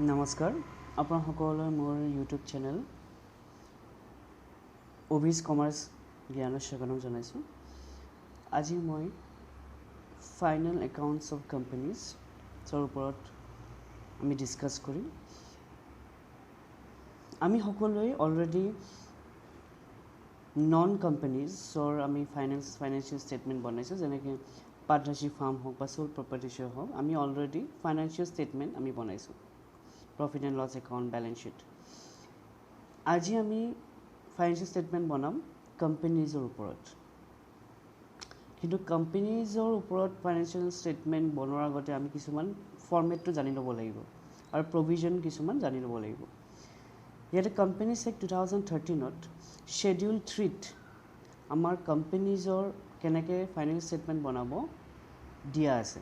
নমস্কাৰ আপোনাৰ সকলোলৈ মোৰ ইউটিউব চেনেল অভিজ কমাৰ্চ জ্ঞানৰ স্বাগতম জনাইছোঁ। আজি মই ফাইনেল একাউণ্টছ অফ কোম্পানীজৰ ওপৰত আমি ডিছকাছ কৰিম। আমি সকলোৱে অলৰেডি নন কোম্পানীজৰ আমি ফাইনেন্সিয়েল ষ্টেটমেণ্ট বনাইছোঁ, যেনেকৈ পাৰ্টনাৰশ্বিপ ফাৰ্ম হওক বা চ'ল প্ৰপাৰ্টিশ্বেয়াৰ হওক, আমি অলৰেডি ফাইনেন্সিয়েল ষ্টেটমেণ্ট আমি বনাইছোঁ, profit and loss account, balance sheet. আজি আমি ফাইনেন্সিয়েল ষ্টেটমেণ্ট বনাম কোম্পানীজৰ ওপৰত। কিন্তু কোম্পানীজৰ ওপৰত ফাইনেন্সিয়েল ষ্টেটমেণ্ট বনোৱাৰ আগতে আমি কিছুমান ফৰ্মেটটো জানি ল'ব লাগিব আৰু প্ৰভিজন কিছুমান জানি ল'ব লাগিব। ইয়াতে কোম্পানীজ এক্ট 2013ত শ্বেডিউল 3ত আমাৰ কোম্পানীজৰ কেনেকৈ ফাইনেন্সিয়েল ষ্টেটমেণ্ট বনাব দিয়া আছে।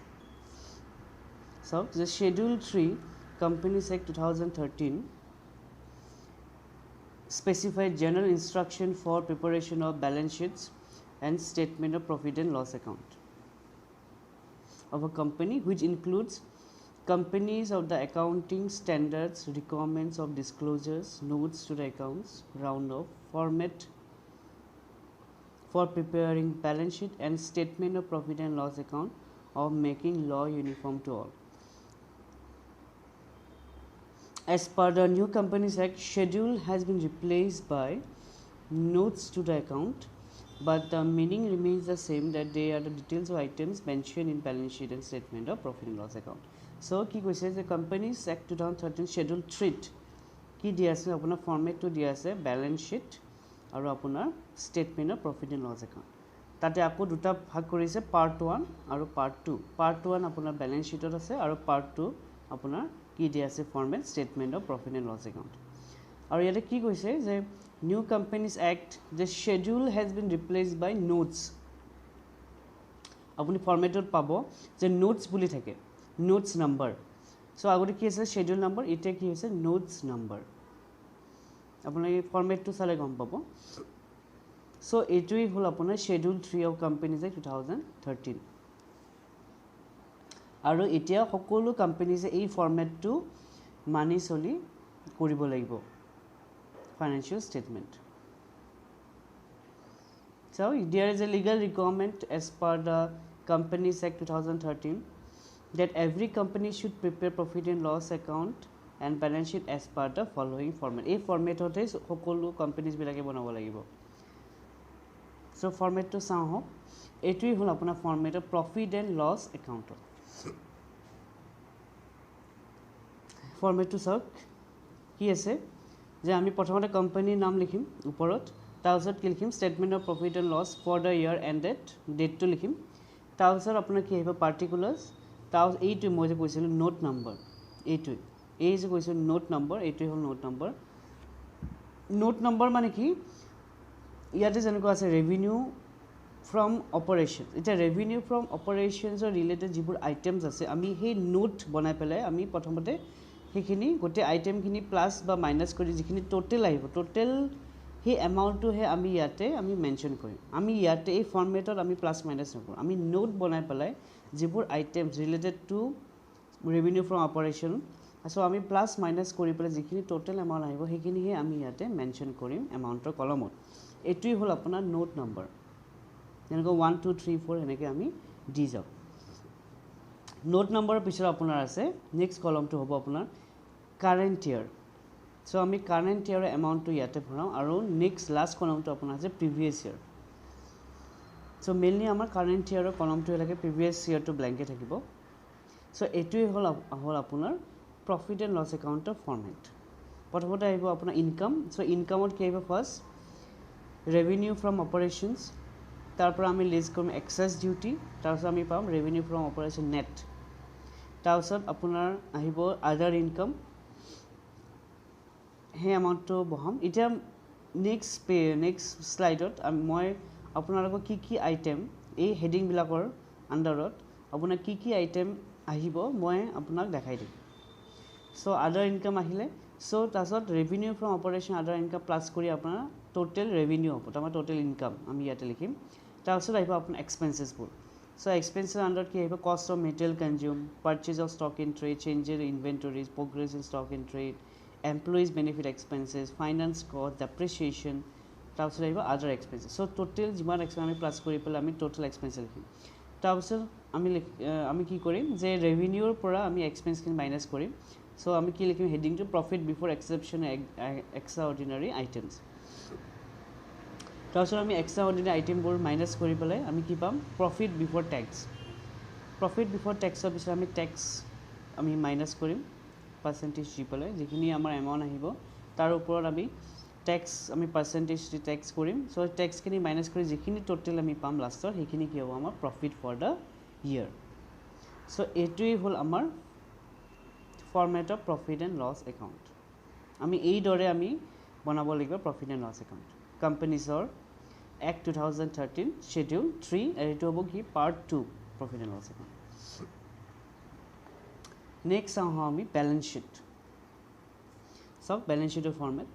চাওক যে schedule 3 Companies Act 2013 specified general instruction for preparation of balance sheets and statement of profit and loss account of a company, which includes companies of the accounting standards, requirements of disclosures, notes to the accounts, round of format for preparing balance sheet and statement of profit and loss account of making law uniform to all. As per the new Companies Act, schedule has been replaced by notes to the account, but the meaning remains the same, that they are the details of items mentioned in balance sheet and statement of profit and loss account. So কি কৈছে যে Companies Act 2013 Schedule 3 কি দিয়া আছে, আপোনাৰ ফৰ্মেটটো দিয়া আছে balance sheet আৰু আপোনাৰ statement of profit and loss account. তাতে আকৌ দুটা ভাগ কৰিছে, পাৰ্ট 1 আৰু পাৰ্ট 2। পাৰ্ট 1 আপোনাৰ বেলেঞ্চ শ্বীটত আছে আৰু পাৰ্ট 2 আপোনাৰ কি দিয়া আছে format statement of profit and loss account. আৰু ইয়াতে কি কৈছে যে নিউ কোম্পানীজ এক্ট যে schedule has been replaced by notes. আপুনি ফৰ্মেটত পাব যে নোটছ বুলি থাকে, নোটছ নাম্বাৰ। চ' আগতে কি আছিলে শ্বেডিউল নাম্বাৰ, এতিয়া কি হৈছে নোটছ নাম্বাৰ। আপোনাৰ এই ফৰ্মেটটো চালে গম পাব। চ' এইটোৱেই হ'ল আপোনাৰ শ্বেডিউল 3 অফ কোম্পানীজ এক্ট 2013। আৰু এতিয়া সকলো কোম্পানীজে এই ফৰ্মেটটো মানি চলি কৰিব লাগিব financial statement. So there is a legal requirement as per the Companies Act 2013 that every company should prepare profit and loss account and balance sheet as per the following format. এই ফৰ্মেটতে সকলো কোম্পানীজবিলাকে বনাব লাগিব। চ' ফৰ্মেটটো চাওঁ হওক, এইটোৱেই হ'ল আপোনাৰ format of profit and loss একাউণ্টত। ফৰ্মেটটো চাওক কি আছে যে আমি প্ৰথমতে কোম্পানীৰ নাম লিখিম ওপৰত, তাৰপিছত কি লিখিম statement of profit and loss for the year ended, ডেটটো লিখিম। তাৰপিছত আপোনাৰ কি আহিব পাৰ্টিকুলাৰ্ছ, তাৰপিছত এইটোৱে মই যে কৈছিলোঁ নোট নাম্বাৰ, এইটোৱে এই যে কৈছিলোঁ নোট নাম্বাৰ, এইটোৱে হ'ল নোট নাম্বাৰ। নোট নাম্বাৰ মানে কি, ইয়াতে যেনেকুৱা আছে ৰেভিনিউ ফ্ৰম অপাৰেশ্যন। এতিয়া ৰেভিনিউ ফ্ৰম অপাৰেশ্যনছৰ ৰিলেটেড যিবোৰ আইটেমছ আছে, আমি সেই নোট বনাই পেলাই আমি প্ৰথমতে সেইখিনি গোটেই আইটেমখিনি প্লাছ বা মাইনাছ কৰি যিখিনি টোটেল আহিব, টোটেল সেই এমাউণ্টটোহে আমি ইয়াতে আমি মেনশ্যন কৰিম। আমি ইয়াতে এই ফৰ্মেটত আমি প্লাছ মাইনাছ নকৰোঁ, আমি নোট বনাই পেলাই যিবোৰ items related to revenue from operation, so' আমি প্লাছ মাইনাছ কৰি পেলাই যিখিনি টোটেল এমাউণ্ট আহিব সেইখিনিহে আমি ইয়াতে মেনশ্যন কৰিম এমাউণ্টৰ কলমত। এইটোৱেই হ'ল আপোনাৰ নোট নাম্বাৰ, যেনেকৈ 1 2 3 4 এনেকৈ আমি দি যাওঁ। নোট নাম্বাৰৰ পিছত আপোনাৰ আছে নেক্সট কলমটো হ'ব আপোনাৰ কাৰেণ্ট ইয়াৰ। চ' আমি কাৰেণ্ট ইয়াৰৰ এমাউণ্টটো ইয়াতে ভৰাওঁ আৰু নেক্সট লাষ্ট কলমটো আপোনাৰ আছে প্ৰিভিয়াছ ইয়াৰ। চ' মেইনলি আমাৰ কাৰেণ্ট ইয়াৰৰ কলমটোৱে লাগে, প্ৰিভিয়াছ ইয়াৰটো ব্লেংকে থাকিব। চ' এইটোৱেই হ'ল আপোনাৰ প্ৰফিট এণ্ড লছ একাউণ্টৰ ফৰ্মেট। প্ৰথমতে আহিব আপোনাৰ ইনকাম। চ' ইনকামত কি আহিব ফাৰ্ষ্ট ৰেভিনিউ ফ্ৰম অপাৰেশ্যনছ, তাৰপৰা আমি লিষ্ট কৰিম এক্সেছ ডিউটি, তাৰপিছত আমি পাম ৰেভিনিউ ফ্ৰম অপাৰেশ্যন নেট। তাৰপিছত আপোনাৰ আহিব আদাৰ ইনকাম, সেই এমাউণ্টটো বহাম। এতিয়া নেক্সট শ্লাইডত মই আপোনালোকক কি আইটেম এই হেডিংবিলাকৰ আণ্ডাৰত আপোনাৰ কি আইটেম আহিব মই আপোনাক দেখাই দিম। চ' আদাৰ ইনকাম আহিলে, চ' তাৰপিছত ৰেভিনিউ ফ্ৰম অপাৰেশ্যন আদাৰ ইনকাম প্লাছ কৰি আপোনাৰ টোটেল ৰেভিনিউ হ'ব, তাৰমানে টোটেল ইনকাম আমি ইয়াতে লিখিম। তাৰপিছত আহিব আপোনাৰ এক্সপেঞ্চেছবোৰ, So expenses under কি আহিব cost of material consumed, purchase of stock in trade, change in inventories, progress in stock in trade, employees benefit expenses, finance cost, depreciation, তাৰপিছত আহিব other expenses. So total যিমান expense আমি plus কৰি পেলাই আমি total expense লিখিম. তাৰপিছত আমি কি কৰিম যে revenue পৰা আমি expense খিনি মাইনাস কৰিম. So আমি কি লিখিম heading to profit before exception extraordinary items. তাৰপিছত আমি extraordinary item বোৰ মাইনাস কৰি পেলাই আমি কি পাম profit before tax. Profit before tax ৰ পিছত আমি tax আমি মাইনাস কৰিম percentage দি পেলাই যিখিনি আমাৰ amount আহিব তাৰ ওপৰত আমি tax আমি percentage দি tax কৰিম. So tax খিনি মাইনাস কৰি যিখিনি total আমি পাম লাষ্টৰ সেইখিনি কি হ'ব আমাৰ profit for the year. So এইটোই হ'ল আমাৰ format of profit and loss account. আমি এই দৰে আমি বনাব লাগিব profit and loss account. Companies or Act 2013 Schedule 3 and it will be Part 2 Profit and Loss account. Next how we balance sheet. So balance sheet format.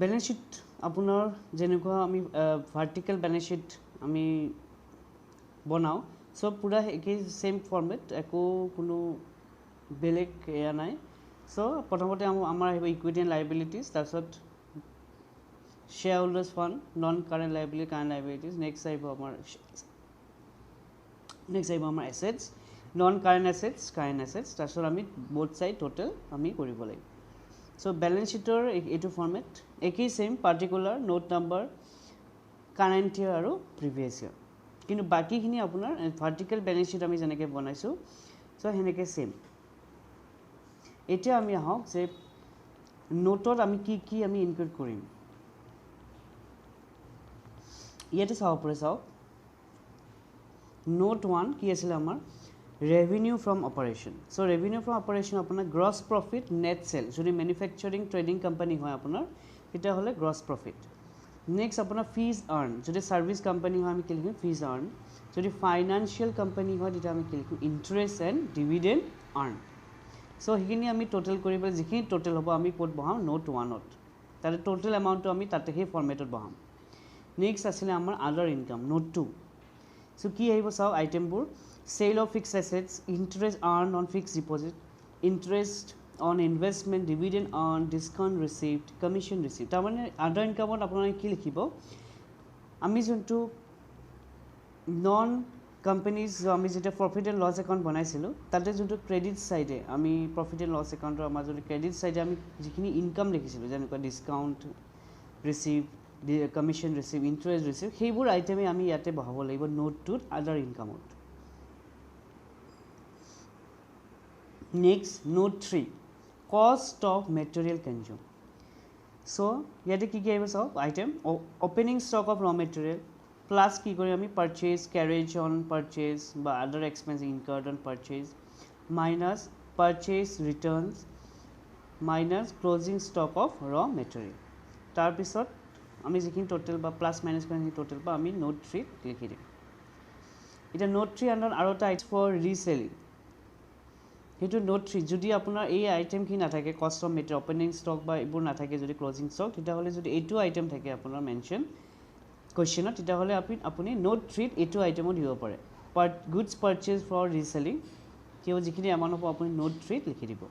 Balance sheet আপোনাৰ যেনেকুৱা আমি vertical balance sheet আমি বনাও so পুৰা একে same format একো কোনো বেলেগ এয়া নাই. So প্ৰথমতে আমাৰ আহিব equity and liabilities তাৰপিছত shareholders fund non current liability current liabilities next আহিব আমাৰ assets non current assets তাৰপিছত আমি both side total আমি কৰিব লাগিব. So balance sheet or এইটো format একেই same particular note number current year আৰু previous year কিন্তু বাকিখিনি আপোনাৰ vertical balance sheet আমি যেনেকৈ বনাইছো so হেনেকৈ same. এতিয়া আমি আহক যে নোটত আমি কি আমি ইনক্লুড কৰিম ইয়াতে চাও পৰে চাও নোট 1 কি আছিল আমাৰ revenue from operation. So revenue from operation আপোনাৰ gross profit net sale যদি manufacturing trading company হয় আপোনাৰ এটা হলে gross profit. Next আপোনাৰ fees earn যদি service company হয় আমি কি লিখিম fees earn যদি financial company হয় তেতিয়া আমি কি লিখিম interest and dividend earn. So হিখিনি আমি টোটাল কৰি পেলাই যিখিনি টোটাল হ'ব আমি কোড বহাম নোট 1 ত তাতে টোটাল এমাউন্টটো আমি তাতে হে ফৰমেটত বহাম. নেক্সট আছিল আমাৰ আদাৰ ইনকাম নোট 2. সো কি আহিব চাও আইটেমবোৰ sale of fixed assets, interest earned on fixed deposit, interest on investment, dividend earned, discount received, commission received. তাৰ মানে আদাৰ ইনকামত আপোনালোকে কি লিখিব আমি যোনটো নন companies আমি যেটা profit and loss account বনাইছিলো তাতে যোনটো ক্ৰেডিট সাইডে আমি profit and loss account ৰ মাজত ক্ৰেডিট সাইডে আমি যিখিনি ইনকাম লিখিছিলো যেনেকৈ discount receive commission receive interest receive সেইবোৰ আইটেমে আমি ইয়াতে বহাব লাগিব নোট 2 আদাৰ ইনকামত. Next note 3 cost of material consumed. So ইয়াতে কি আহিব চাও item opening stock of raw material plus কি কৰি আমি purchase carriage on purchase বা other expense incurred on purchase minus purchase returns minus closing stock of raw material. তাৰ পিছত আমি যিখিনি টোটাল বা প্লাস মাইনাস কৰি টোটাল বা আমি নোট 3 লিখি দিম. এটা নোট 3 আন্ডাৰ আৰু এটা আইটেম ফৰ ৰিসেলিং হেতু নোট 3 যদি আপোনাৰ এই আইটেম কি না থাকে cost of material opening stock বা এইবোৰ না থাকে যদি ক্লোজিং ষ্টক তেতিয়া হলে যদি এইটো আইটেম থাকে আপোনাৰ মেনশন কোৱেশ্চনত তেতিয়া হলে আপুনি নোট 3 এইটো আইটেমও দিব পাৰে গুডস পাৰচেজ ফৰ ৰিসেলিং কিও যিখিনি এমাউন্ট হ'ব আপুনি নোট 3 লিখি দিব.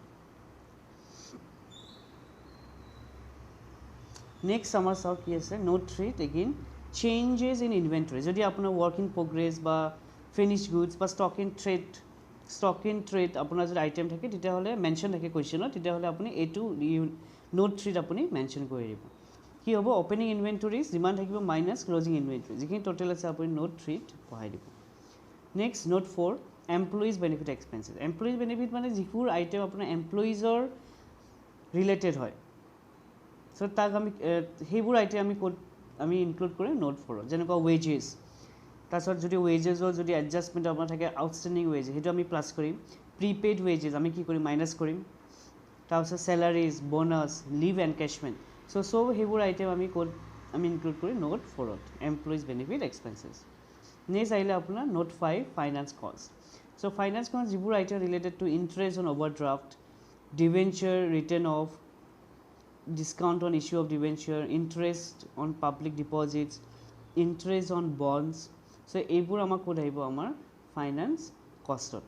নেক্সট আমাৰ চাও কি আছে নোট 3 এগেইন চেঞ্জেস ইন ইনভেন্টৰি যদি আপোনাৰ ওয়াৰ্ক ইন প্ৰগ্ৰেস বা ফিনিশ গুডস বা স্টক ইন ট্ৰেড আপোনাৰ যদি আইটেম থাকে তেতিয়া হলে মেনশন থাকে কোৱেশ্চনত তেতিয়া হলে আপুনি এইটো নোট 3 আপুনি মেনশন কৰি দিব. কি হ'ব ওপেনিং ইনভেন্টৰিজ যিমান থাকিব মাইনাস ক্লোজিং ইনভেন্টৰি যিখিনি টোটাল আছে আপুনি নোট 3 বহাই দিব. Next note 4 employees benefit expenses employees benefit মানে যিবোৰ আইটেম আপোনাৰ এমপ্লয়িজৰ ৰিলেটেড হয় সো তাক আমি সেইবোৰ আইটেম আমি ইনক্লুড কৰিম নোট 4 যেনেকৈ ওয়েজেস তাৰছত যদি ওয়েজেসৰ যদি এডজাস্টমেন্ট আপোনাৰ থাকে আউটস্ট্যান্ডিং ওয়েজ হেতু আমি প্লাস কৰিম প্ৰিপেইড ওয়েজেস আমি কি কৰিম মাইনাস কৰিম তাৰছত salaries bonus leave encashment so সেইবোৰ আইটেম আমি ইনক্লুড কৰি নোট 4 ত এমপ্লয়িজ বেনিফিট এক্সপেন্সেস. নেক্সট আহিলে আপোনাৰ note 5 finance cost. So finance cost যিবোৰ item related to interest on overdraft debenture return of discount on issue of debenture, interest on public deposits, interest on bonds so' এইবোৰ আমাক ক'ত আহিব আমাৰ finance কষ্টত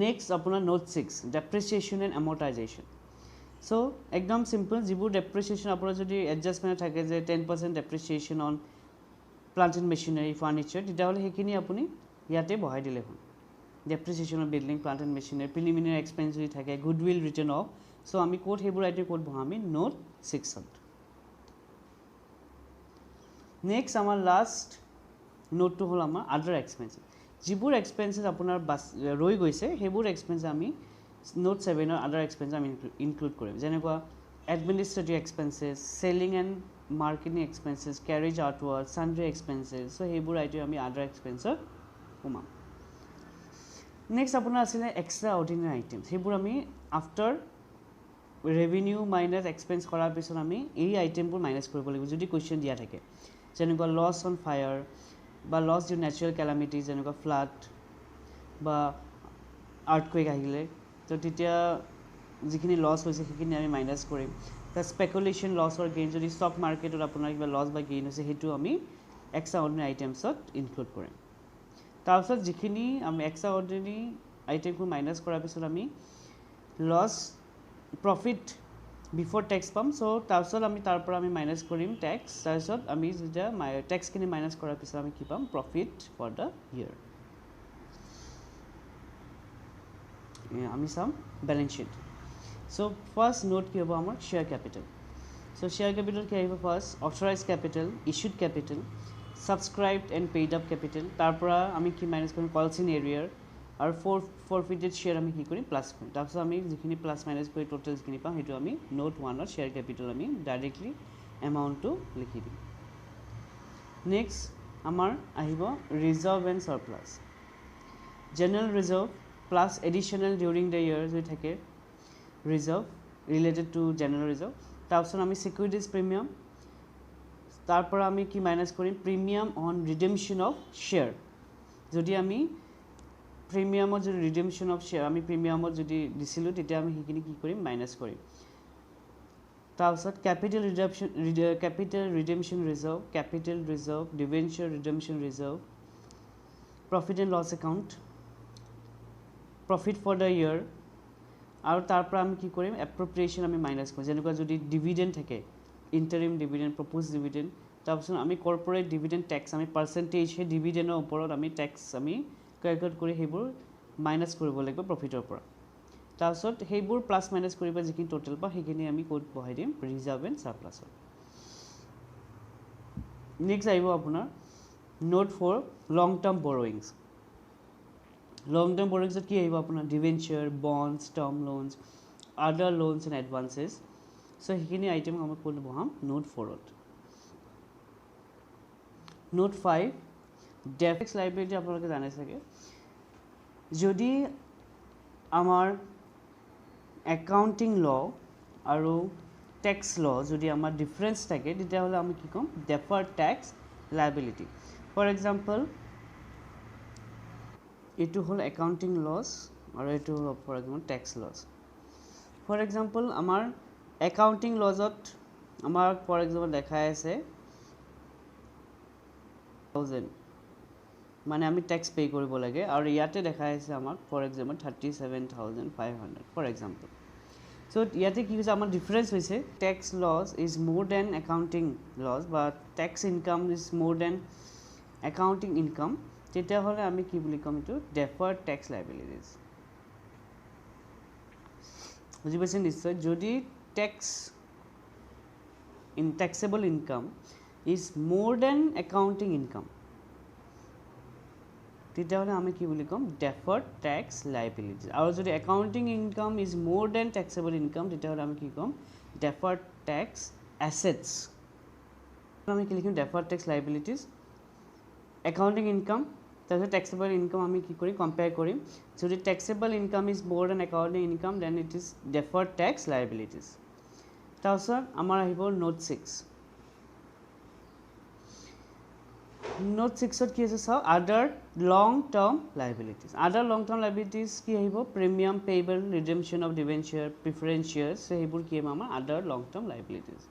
next আপোনাৰ নোট 6 ডেপ্ৰিচিয়েশ্যন এণ্ড এমৰ্টাইজেশ্যন চ' একদম simple যিবোৰ ডেপ্ৰিচিয়েশ্যন আপোনাৰ যদি এডজাষ্টমেণ্ট থাকে যে 10% depreciation on plant and machinery furniture তেতিয়াহ'লে সেইখিনি আপুনি ইয়াতে বহাই দিলে হ'ল depreciation of building plant and machinery preliminary expense যদি থাকে গুডউইল ৰিটাৰ্ণ অফ চ' আমি ক'ত সেইবোৰ আইটেম ক'ত বহাম আমি নোট 6ত নেক্সট আমাৰ লাষ্ট নোটটো হ'ল আমাৰ আদাৰ এক্সপেঞ্চেছ যিবোৰ এক্সপেঞ্চেছ আপোনাৰ ৰৈ গৈছে সেইবোৰ এক্সপেঞ্চ আমি নোট 7ৰ আদাৰ এক্সপেঞ্চ আমি ইনক্লুড কৰিম যেনেকুৱা administrative expenses selling and marketing expenses carriage outward sundry expenses so' সেইবোৰ আইটেম আমি আদাৰ এক্সপেঞ্চত সোমাম নেক্সট আপোনাৰ আছিলে এক্সট্ৰা অৰ্ডিনেৰী আইটেম সেইবোৰ আমি আফটাৰ ৰেভিনিউ মাইনাছ এক্সপেঞ্চ কৰাৰ পিছত আমি এই আইটেমবোৰ মাইনাছ কৰিব লাগিব যদি কুৱেশ্যন দিয়া থাকে যেনেকুৱা লছ অন ফায়াৰ বা লছ ডিউ নেচাৰেল কেলামিটিজ যেনেকুৱা ফ্লাড বা আৰ্থকুৱেক আহিলে তো তেতিয়া যিখিনি লছ হৈছে সেইখিনি আমি মাইনাছ কৰিম তাৰ স্পেকুলেশ্যন লছ অৰ গেইন যদি ষ্টক মাৰ্কেটত আপোনাৰ কিবা লছ বা গেইন হৈছে সেইটো আমি এক্সট্ৰা অৰ্ডিনেৰী আইটেমছত ইনক্লুড কৰিম তাৰপিছত যিখিনি আমি এক্সট্ৰা অৰ্ডিনেৰী আইটেমবোৰ মাইনাছ কৰাৰ পিছত আমি লছ প্ৰফিট বিফৰ টেক্স পাম চ' তাৰপিছত আমি তাৰ পৰা আমি মাইনাছ কৰিম টেক্স তাৰপিছত আমি যেতিয়া টেক্সখিনি মাইনাছ কৰাৰ পিছত আমি কি পাম প্ৰফিট ফৰ দ্য ইয়েৰ আমি চাম balance sheet so' first note কি হ'ব আমাৰ share capital so' share capital কি আহিব first authorised capital issued capital subscribed and paid up capital তাৰ পৰা আমি কি মাইনাছ কৰিম কলছ ইন এৰিয়াৰ আৰু ফৰফিটেড শ্বেয়াৰ আমি কি কৰিম প্লাছ কৰিম তাৰপিছত আমি যিখিনি প্লাছ মাইনাছ কৰি টোটেল যিখিনি পাম সেইটো আমি নোট 1ত শ্বেয়াৰ কেপিটেল আমি ডাইৰেক্টলি এমাউণ্টটো লিখি দিম নেক্সট আমাৰ আহিব reserve and surplus general reserve plus additional during the year যদি থাকে reserve related to general reserve তাৰপিছত আমি ছিকিউৰিটিজ প্ৰিমিয়াম তাৰ পৰা আমি কি মাইনাছ কৰিম প্ৰিমিয়াম অন ৰিডিমশ্যন অফ শ্বেয়াৰ যদি আমি প্ৰিমিয়ামত যদি ৰিডিমশ্যন অফ শ্বেয়াৰ আমি প্ৰিমিয়ামত যদি দিছিলোঁ তেতিয়া আমি সেইখিনি কি কৰিম মাইনাছ কৰিম তাৰপিছত capital redemption reserve capital reserve debenture redemption reserve profit and loss account profit for the year আৰু তাৰ পৰা আমি কি কৰিম এপ্ৰপ্ৰিয়েশ্যন আমি মাইনাছ কৰিম যেনেকুৱা যদি ডিভিডেণ্ড থাকে ইণ্টাৰিম ডিভিডেণ্ড প্ৰপ'জ ডিভিডেণ্ড তাৰপিছত আমি কৰ্পৰেট ডিভিডেণ্ড টেক্স আমি পাৰ্চেণ্টেজ সেই ডিভিডেণ্ডৰ ওপৰত আমি টেক্স আমি কেলকুলেট কৰি সেইবোৰ মাইনাছ কৰিব লাগিব প্ৰফিটৰ পৰা তাৰপিছত সেইবোৰ প্লাছ মাইনাছ কৰিব যিখিনি টোটেল পাওঁ সেইখিনি আমি ক'ত বহাই দিম ৰিজাৰ্ভ এণ্ড চাৰপ্লাছত নেক্সট আহিব আপোনাৰ নোট 4 লং টাৰ্ম বৰয়িংছ লং টাৰ্ম বৰয়িংছত কি আহিব আপোনাৰ ডিভেঞ্চাৰ বণ্ডছ টাৰ্ম লোনছ আদাৰ লোনছ এণ্ড এডভান্সেছ চ' সেইখিনি আইটেম আমি ক'ত বহাম নোট 4ত নোট 5 ডেফেক্স লাইবিলিটি আপোনালোকে জানে চাগে যদি আমাৰ একাউণ্টিং ল আৰু টেক্স ল যদি আমাৰ ডিফাৰেঞ্চ থাকে তেতিয়াহ'লে আমি কি ক'ম deferred tax liability for example এইটো হ'ল একাউণ্টিং লছ আৰু এইটো হ'ল for example tax loss for example আমাৰ একাউণ্টিং লজত আমাৰ ফৰ এক্সাম্পল দেখাই আছে 1000 মানে আমি টেক্স পে' কৰিব লাগে আৰু ইয়াতে দেখাই আছে আমাক for example 37,500 for example so' ইয়াতে কি হৈছে আমাৰ ডিফাৰেঞ্চ হৈছে tax loss is more than accounting loss বা tax income is more than accounting income তেতিয়াহ'লে আমি কি বুলি ক'ম এইটো ডেফাৰ্ড টেক্স লাইবিলিটিজ বুজি পাইছে নিশ্চয় যদি taxable income is more than accounting income তেতিয়াহ'লে আমি কি বুলি ক'ম deferred tax liabilities আৰু যদি accounting income is more than taxable income তেতিয়াহ'লে আমি কি ক'ম deferred tax assets আমি কি লিখিম deferred tax liabilities accounting income তাৰপিছত taxable income আমি কি কৰিম কম্পেয়াৰ কৰিম যদি taxable income is more than accounting income then it is deferred tax liabilities তাৰপিছত আমাৰ আহিব নোট 6 নোট 6ত কি আছে চাওক আদাৰ লং টাৰ্ম লাইবিলিটিজ কি আহিব premium payable redemption of debenture preference shares সেইবোৰ কি আমাৰ other long term liabilities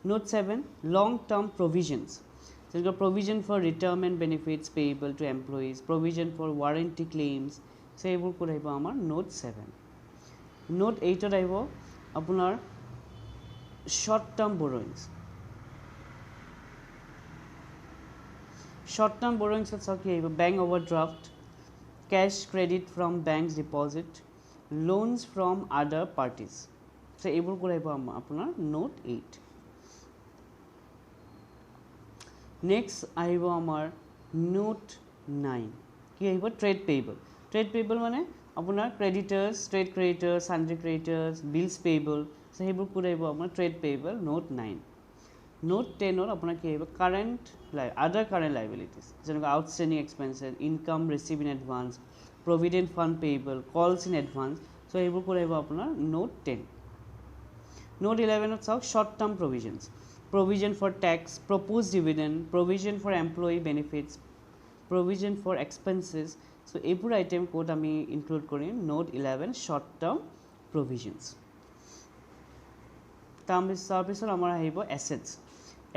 Note 7, long-term provisions. So, provision for retirement benefits payable to employees, provision for warranty claims. So, এইবোৰ কোড আহিব আমাৰ Note 7. Note 8 আহিব আপোনাৰ short-term borrowings. Short-term borrowings চাওক কি আহিব bank overdraft, cash credit from banks deposit, loans from other parties. So, এইবোৰ code আহিব আপোনাৰ Note 8. Next আহিব আমাৰ Note 9 কি আহিব trade payable. Trade payable মানে আপোনাৰ creditors, trade creditors, sundry creditors, bills payable. So, সেইবোৰ কোড আহিব আপোনাৰ trade payable Note 9. Note 10 আপোনাৰ কি আহিব current other current liabilities যেনেকৈ outstanding expenses, income received in advance, provident fund payable, calls in advance. So, সেইবোৰ কোড আহিব আপোনাৰ Note 10. Note 11 চাওক short term provisions. Provision for tax, proposed dividend, provision for employee benefits, provision for expenses. So, এইবোৰ item code আমি include কৰিম Note 11 short term provisions. তাৰপিছত আমাৰ আহিব assets.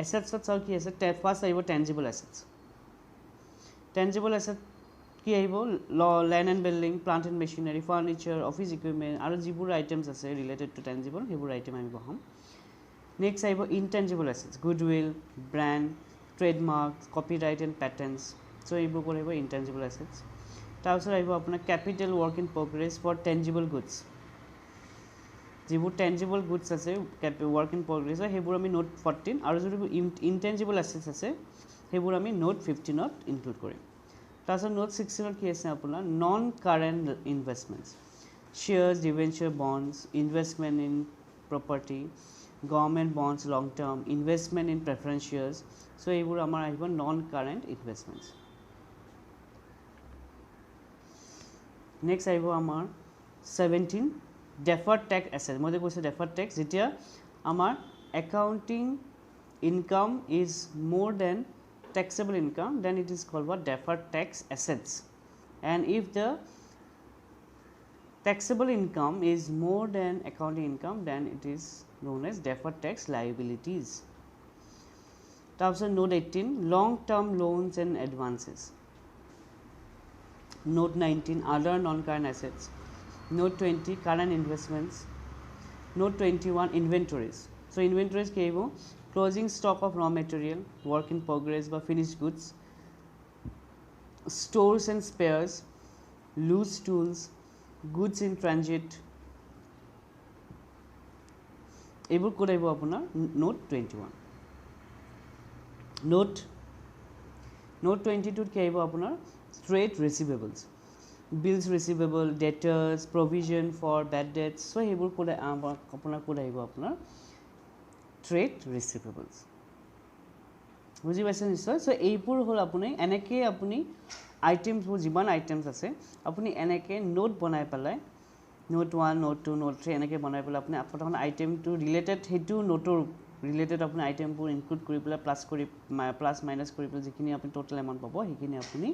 Assetsত চাওক কি আছে ফাৰ্ষ্ট আহিব tangible assets. Tangible asset কি আহিব land and building, plant and machinery, furniture, office equipment আৰু যিবোৰ items আছে related to tangible সেইবোৰ item আমি বহাম. Next আহিব intangible assets, goodwill, brand, trademarks, copyright and patents. So, এইবোৰ কোড আহিব intangible assets. তাৰপিছত আহিব আপোনাৰ capital work in progress for tangible goods. যিবোৰ tangible goods আছে work in progress সেইবোৰ আমি Note 14 আৰু যিবোৰ intangible assets আছে সেইবোৰ আমি Note 15ত include কৰিম. তাৰপিছত Note 16ত কি আছে আপোনাৰ non current investments, shares, debenture, bonds, investment in property, government bonds long term, investment in preference shares. So, এইবোৰ আমাৰ আহিব non current investments. Next আহিব আমাৰ 17 deferred tax assets. মই যে কৈছোঁ deferred tax যেতিয়া আমাৰ accounting income is more than taxable income, then it is called what deferred tax assets. And if the taxable income is more than accounting income, then it is known as deferred tax liabilities. তাৰপিছত Note 18 long term loans and advances. Note 19 other non current assets. Note 20 current investments. Note 21 inventories. So, inventories কি আহিব closing stock of raw material, work in progress বা finished goods, stores and spares, loose tools, goods in transit. এইবোৰ code আহিব আপোনাৰ Note 21. Note 22 কি আহিব আপোনাৰ trade receivables, bills receivable, debtors, provision for bad debts. So, সেইবোৰ code আপোনাৰ code আহিব আপোনাৰ trade receivables. বুজি পাইছে নিশ্চয়. So, এইবোৰ হ'ল আপুনি এনেকৈ আপুনি আইটেমছবোৰ যিমান আইটেমছ আছে আপুনি এনেকৈ নোট বনাই পেলাই Note 1, Note 2, Note 3 এনেকৈ বনাই পেলাই আপুনি প্ৰথমতে আইটেমটো ৰিলেটেড সেইটো নোটৰ ৰিলেটেড আপুনি আইটেমবোৰ ইনক্লুড কৰি পেলাই প্লাছ মাইনাছ কৰি পেলাই যিখিনি আপুনি টোটেল এমাউণ্ট পাব সেইখিনি আপুনি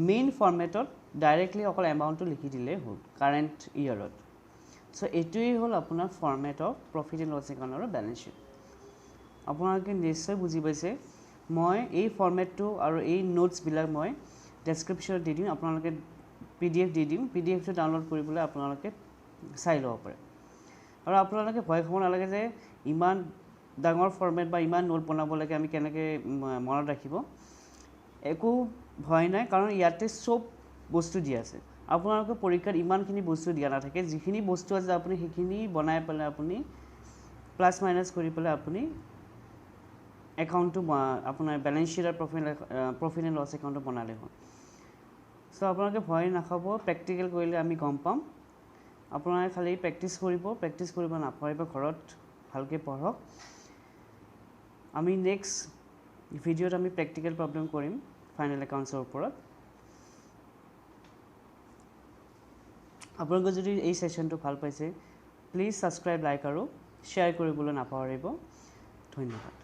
মেইন ফৰ্মেটত ডাইৰেক্টলি অকল এমাউণ্টটো লিখি দিলেই হ'ল কাৰেণ্ট ইয়েৰত. চ' এইটোৱেই হ'ল আপোনাৰ format of profit and loss account আৰু বেলেঞ্চ শ্বীট. আপোনালোকে নিশ্চয় বুজি পাইছে. মই এই ফৰ্মেটটো আৰু এই নোটছবিলাক মই ডেছক্ৰিপশ্যনত দি দিম. আপোনালোকে PDF দি দিম. PDFটো ডাউনলোড কৰি পেলাই আপোনালোকে চাই ল'ব পাৰে. আৰু আপোনালোকে ভয় খাব নালাগে যে ইমান ডাঙৰ ফৰ্মেট বা ইমান নোট বনাব লাগে আমি কেনেকৈ মনত ৰাখিব. একো ভয় নাই, কাৰণ ইয়াতে চব বস্তু দিয়া আছে. আপোনালোকৰ পৰীক্ষাত ইমানখিনি বস্তু দিয়া নাথাকে. যিখিনি বস্তু আছে আপুনি সেইখিনি বনাই পেলাই আপুনি প্লাছ মাইনাছ কৰি পেলাই আপুনি একাউণ্টটো আপোনাৰ বেলেঞ্চ শ্বীট আৰু প্ৰফিট এণ্ড লছ একাউণ্টটো বনালে হ'ল. চ' আপোনালোকে ভয় নাখাব. প্ৰেক্টিকেল কৰিলে আমি গম পাম. আপোনালোকে খালি প্ৰেক্টিছ কৰিব নাপাৰিব. ঘৰত ভালকৈ পঢ়ক. আমি নেক্সট ভিডিঅ'ত আমি প্ৰেক্টিকেল প্ৰব্লেম কৰিম ফাইনেল একাউণ্টছৰ ওপৰত. আপোনালোকে যদি এই ছেশ্যনটো ভাল পাইছে প্লিজ ছাবস্ক্ৰাইব, লাইক আৰু শ্বেয়াৰ কৰিবলৈ নাপাহৰিব. ধন্যবাদ.